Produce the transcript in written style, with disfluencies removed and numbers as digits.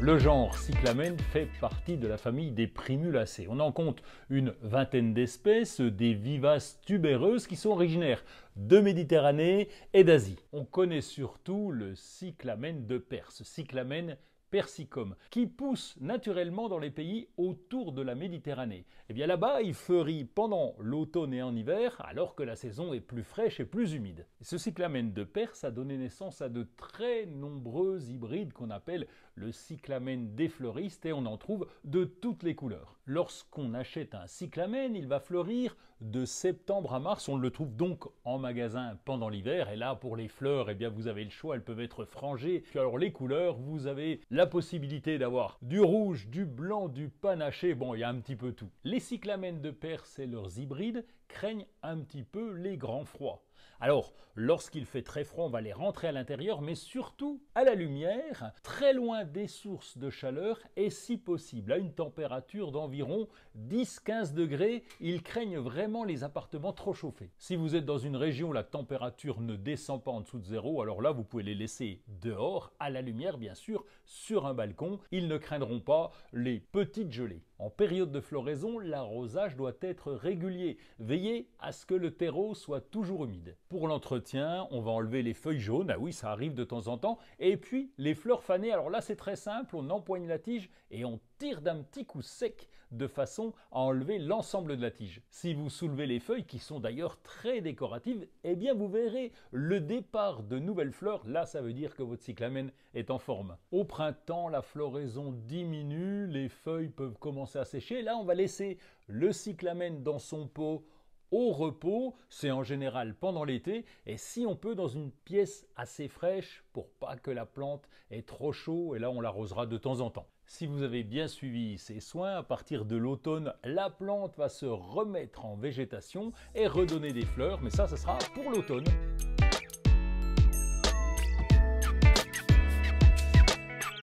Le genre cyclamen fait partie de la famille des Primulacées. On en compte une vingtaine d'espèces, des vivaces tubéreuses qui sont originaires de Méditerranée et d'Asie. On connaît surtout le cyclamen de Perse, Cyclamen persicum, qui pousse naturellement dans les pays autour de la Méditerranée. Et bien là-bas, il fleurit pendant l'automne et en hiver, alors que la saison est plus fraîche et plus humide. Et ce cyclamen de Perse a donné naissance à de très nombreux hybrides qu'on appelle le cyclamen des fleuristes, et on en trouve de toutes les couleurs. Lorsqu'on achète un cyclamen, il va fleurir de septembre à mars. On le trouve donc en magasin pendant l'hiver, et là pour les fleurs, eh bien vous avez le choix, elles peuvent être frangées. Puis alors les couleurs, vous avez la possibilité d'avoir du rouge, du blanc, du panaché, bon il y a un petit peu tout. Les cyclamens de Perse et leurs hybrides craignent un petit peu les grands froids. Alors, lorsqu'il fait très froid, on va les rentrer à l'intérieur, mais surtout à la lumière, très loin des sources de chaleur et si possible à une température d'environ 10-15 degrés. Ils craignent vraiment les appartements trop chauffés. Si vous êtes dans une région où la température ne descend pas en dessous de zéro, alors là, vous pouvez les laisser dehors, à la lumière bien sûr, sur un balcon. Ils ne craindront pas les petites gelées. En période de floraison, l'arrosage doit être régulier. Veillez à ce que le terreau soit toujours humide. Pour l'entretien, on va enlever les feuilles jaunes, ah oui, ça arrive de temps en temps, et puis les fleurs fanées. Alors là, c'est très simple, on empoigne la tige et on tire d'un petit coup sec de façon à enlever l'ensemble de la tige. Si vous soulevez les feuilles, qui sont d'ailleurs très décoratives, eh bien vous verrez le départ de nouvelles fleurs. Là, ça veut dire que votre cyclamen est en forme. Au printemps, la floraison diminue, les feuilles peuvent commencer à sécher. Là, on va laisser le cyclamen dans son pot au repos, c'est en général pendant l'été, et si on peut dans une pièce assez fraîche pour pas que la plante ait trop chaud, et là on l'arrosera de temps en temps. Si vous avez bien suivi ces soins, à partir de l'automne, la plante va se remettre en végétation et redonner des fleurs, mais ça sera pour l'automne.